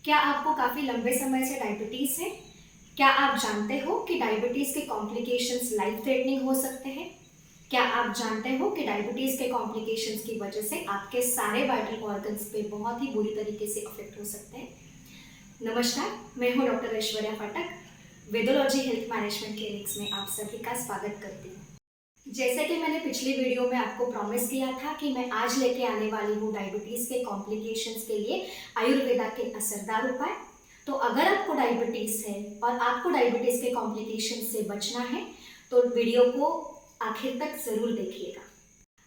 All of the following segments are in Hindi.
क्या आपको काफ़ी लंबे समय से डायबिटीज़ है? क्या आप जानते हो कि डायबिटीज़ के कॉम्प्लिकेशंस लाइफ थ्रेटनिंग हो सकते हैं? क्या आप जानते हो कि डायबिटीज़ के कॉम्प्लिकेशंस की वजह से आपके सारे वाइटल ऑर्गन्स पे बहुत ही बुरी तरीके से अफेक्ट हो सकते हैं? नमस्कार, मैं हूँ डॉक्टर ऐश्वर्या फाटक, वेदोलॉजी हेल्थ मैनेजमेंट क्लिनिक्स में आप सभी का स्वागत करती हूँ। जैसे कि मैंने पिछली वीडियो में आपको प्रॉमिस किया था कि मैं आज लेके आने वाली हूँ डायबिटीज़ के कॉम्प्लिकेशंस के लिए आयुर्वेदा के असरदार उपाय। तो अगर आपको डायबिटीज़ है और आपको डायबिटीज़ के कॉम्प्लिकेशन से बचना है तो वीडियो को आखिर तक ज़रूर देखिएगा।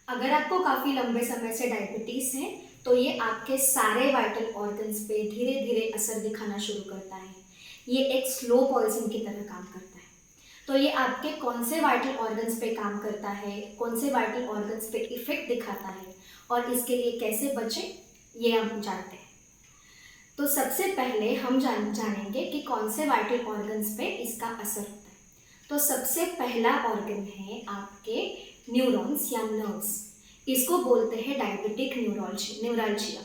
अगर आपको काफ़ी लंबे समय से डायबिटीज़ है तो ये आपके सारे वाइटल ऑर्गन्स पे धीरे धीरे असर दिखाना शुरू करता है। ये एक स्लो पॉइजन की तरह काम करता है। तो ये आपके कौन से वाइटल ऑर्गन्स पे काम करता है, कौन से वाइटल ऑर्गन्स पे इफेक्ट दिखाता है और इसके लिए कैसे बचें, ये हम जानते हैं। तो सबसे पहले हम जानेंगे कि कौन से वाइटल ऑर्गन्स पे इसका असर होता है। तो सबसे पहला ऑर्गन है आपके न्यूरॉन्स या नर्व्स। इसको बोलते हैं डायबिटिक न्यूरालजिया।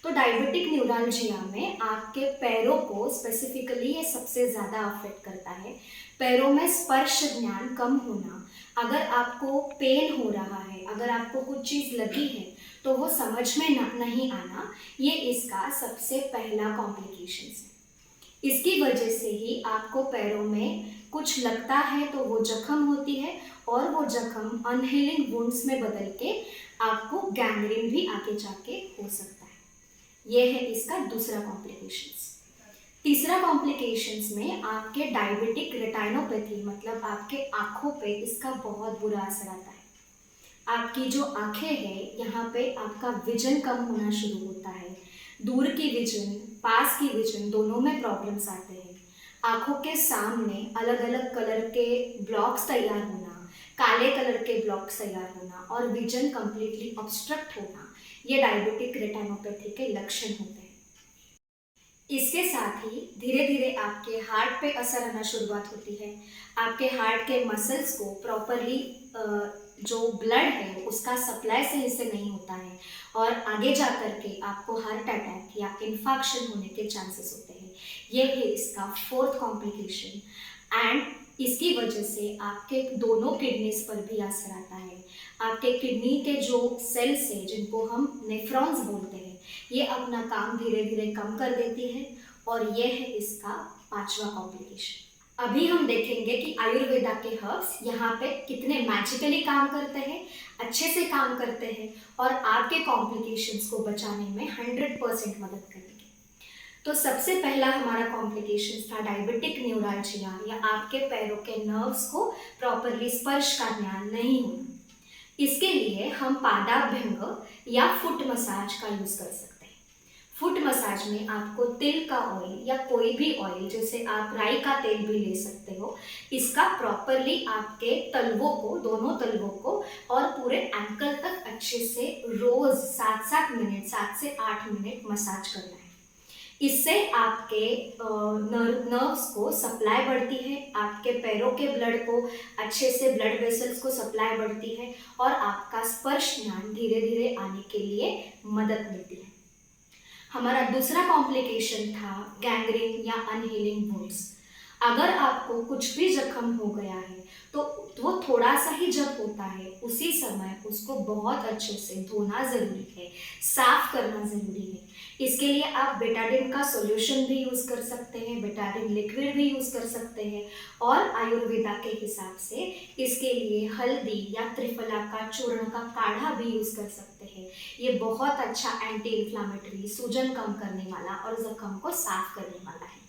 तो डायबिटिक न्यूरालजिया में आपके पैरों को स्पेसिफिकली ये सबसे ज़्यादा अफेक्ट करता है। पैरों में स्पर्श ज्ञान कम होना, अगर आपको पेन हो रहा है, अगर आपको कुछ चीज़ लगी है तो वो समझ में नहीं आना, ये इसका सबसे पहला कॉम्प्लिकेशंस है। इसकी वजह से ही आपको पैरों में कुछ लगता है तो वो जख्म होती है और वो जख्म अनहीलिंग वुंड्स में बदल के आपको गैंग्रीन भी आगे जाके हो सकता है। ये है इसका दूसरा कॉम्प्लिकेशंस। तीसरा कॉम्प्लिकेशंस में आपके डायबिटिक रेटाइनोपैथी मतलब आपके आँखों पे इसका बहुत बुरा असर आता है। आपकी जो आंखें हैं यहाँ पे आपका विजन कम होना शुरू होता है। दूर की विजन, पास की विजन दोनों में प्रॉब्लम्स आते हैं। आंखों के सामने अलग अलग कलर के ब्लॉक्स तैयार होना, काले कलर के ब्लॉक्स तैयार होना और विजन कंप्लीटली ऑब्स्ट्रक्ट होना, ये डायबिटिक रेटिनोपैथी के लक्षण होते हैं। इसके साथ ही धीरे धीरे आपके हार्ट पे असर आना शुरुआत होती है। आपके हार्ट के मसल्स को प्रॉपरली जो ब्लड है उसका सप्लाई सही से नहीं होता है और आगे जा कर के आपको हार्ट अटैक या इन्फाक्शन होने के चांसेस होते हैं। ये है इसका फोर्थ कॉम्प्लिकेशन। एंड इसकी वजह से आपके दोनों किडनीज पर भी असर आता है। आपके किडनी के जो सेल्स हैं जिनको हम नेफ्रॉन्स बोलते हैं, ये अपना काम धीरे धीरे कम कर देती है और ये है इसका पांचवा कॉम्प्लिकेशन। अभी हम देखेंगे कि आयुर्वेदा के हर्ब्स यहाँ पे कितने मैजिकली काम करते हैं, अच्छे से काम करते हैं और आपके कॉम्प्लिकेशंस को बचाने में 100% मदद करेंगे। तो सबसे पहला हमारा कॉम्प्लिकेशन था डायबिटिक न्यूरालजिया या आपके पैरों के नर्व्स को प्रॉपरली स्पर्श का ज्ञान नहीं होना। इसके लिए हम पादाभ्यंग या फुट मसाज का यूज कर सकते हैं। फुट मसाज में आपको तिल का ऑयल या कोई भी ऑयल, जैसे आप राई का तेल भी ले सकते हो, इसका प्रॉपरली आपके तलवों को, दोनों तलवों को और पूरे एंकल तक अच्छे से रोज 7-7 मिनट, 7 से 8 मिनट मसाज करना है। इससे आपके नर्व्स को सप्लाई बढ़ती है, आपके पैरों के ब्लड को अच्छे से, ब्लड वेसल्स को सप्लाई बढ़ती है और आपका स्पर्श ज्ञान धीरे धीरे आने के लिए मदद मिलती है। हमारा दूसरा कॉम्प्लिकेशन था गैंग्रीन या अनहीलिंग वुंड्स। अगर आपको कुछ भी जख्म हो गया है तो वो थोड़ा सा ही जब होता है उसी समय उसको बहुत अच्छे से धोना ज़रूरी है, साफ करना ज़रूरी है। इसके लिए आप बेटाडिन का सॉल्यूशन भी यूज़ कर सकते हैं, बेटाडिन लिक्विड भी यूज़ कर सकते हैं और आयुर्वेदा के हिसाब से इसके लिए हल्दी या त्रिफला का चूर्ण का काढ़ा भी यूज़ कर सकते हैं। ये बहुत अच्छा एंटी इन्फ्लामेटरी, सूजन कम करने वाला और जख्म को साफ करने वाला है।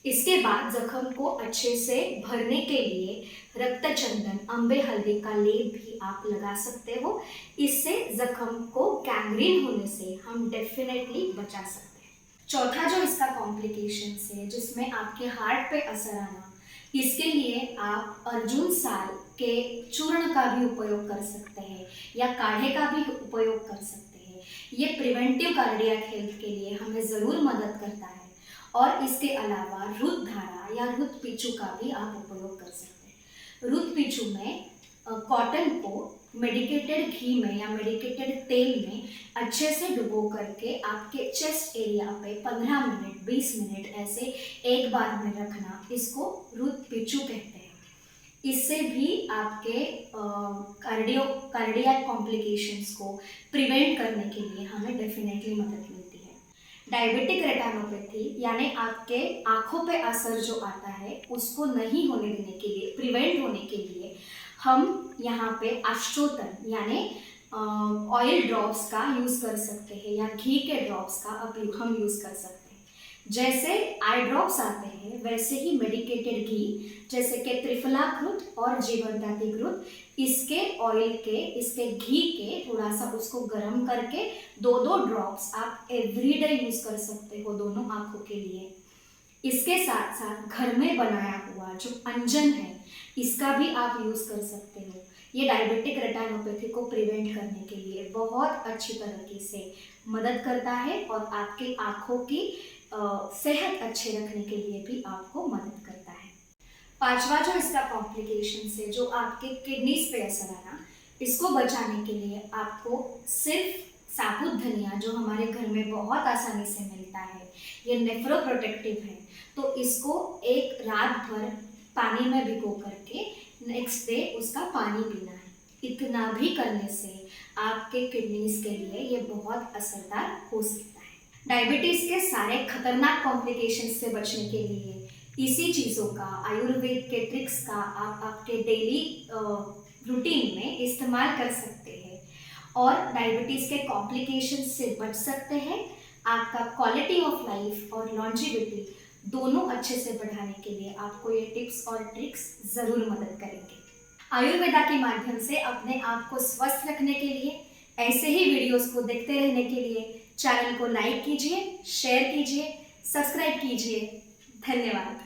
इसके बाद जख्म को अच्छे से भरने के लिए रक्तचंदन, अम्बे हल्दी का लेप भी आप लगा सकते हो। इससे जख्म को गैंग्रीन होने से हम डेफिनेटली बचा सकते हैं। चौथा जो इसका कॉम्प्लिकेशन है जिसमें आपके हार्ट पे असर आना, इसके लिए आप अर्जुन साल के चूर्ण का भी उपयोग कर सकते हैं या काढ़े का भी उपयोग कर सकते हैं। ये प्रिवेंटिव कार्डियक हेल्थ के लिए हमें ज़रूर मदद करता है और इसके अलावा रुद्धारा या रुद्र पीछू का भी आप उपयोग कर सकते हैं। रुद्र पीछू में कॉटन को मेडिकेटेड घी में या मेडिकेटेड तेल में अच्छे से डुबो करके आपके चेस्ट एरिया पे 15 मिनट 20 मिनट ऐसे एक बार में रखना, इसको रूट पिचू कहते हैं। इससे भी आपके कार्डियक कॉम्प्लिकेशंस को प्रिवेंट करने के लिए हमें डेफिनेटली मदद मिलती है। डायबिटिक रेटिनोपैथी यानी आपके आँखों पे असर जो आता है उसको नहीं होने देने के लिए, प्रिवेंट होने के लिए हम यहाँ पे अष्टोतर यानी ऑयल ड्रॉप्स का यूज़ कर सकते हैं या घी के ड्रॉप्स का हम यूज़ कर सकते हैं। जैसे आई ड्रॉप्स आते हैं वैसे ही मेडिकेटेड घी जैसे कि त्रिफला घृत और जीवनदात्री घृत, इसके ऑयल के, इसके घी के थोड़ा सा उसको गर्म करके 2-2 ड्रॉप्स आप एवरीडे यूज़ कर सकते हो दोनों आँखों के लिए। इसके साथ साथ घर में बनाया हुआ जो अंजन है इसका भी आप यूज़ कर सकते हो। ये डायबिटिक रेटिनोपैथी को प्रिवेंट करने के लिए बहुत अच्छी तरीके से मदद करता है और आपकी आँखों की सेहत अच्छे रखने के लिए भी आपको मदद करता है। पांचवा जो इसका कॉम्प्लिकेशन है जो आपके किडनीज पे असर आना, इसको बचाने के लिए आपको सिर्फ साबुत धनिया जो हमारे घर में बहुत आसानी से मिलता है, ये नेफ्रोप्रोटेक्टिव है, तो इसको एक रात भर पानी में भिगो करके नेक्स्ट डे उसका पानी पीना है। इतना भी करने से आपके किडनीज के लिए ये बहुत असरदार हो सकता है। डायबिटीज़ के सारे खतरनाक कॉम्प्लिकेशंस से बचने के लिए इसी चीज़ों का, आयुर्वेद के ट्रिक्स का आप आपके डेली रूटीन में इस्तेमाल कर सकते हैं और डायबिटीज़ के कॉम्प्लिकेशंस से बच सकते हैं। आपका क्वालिटी ऑफ लाइफ और लॉन्जिविटी दोनों अच्छे से बढ़ाने के लिए आपको ये टिप्स और ट्रिक्स ज़रूर मदद करेंगे। आयुर्वेदा के माध्यम से अपने आप को स्वस्थ रखने के लिए, ऐसे ही वीडियोस को देखते रहने के लिए चैनल को लाइक कीजिए, शेयर कीजिए, सब्सक्राइब कीजिए। धन्यवाद।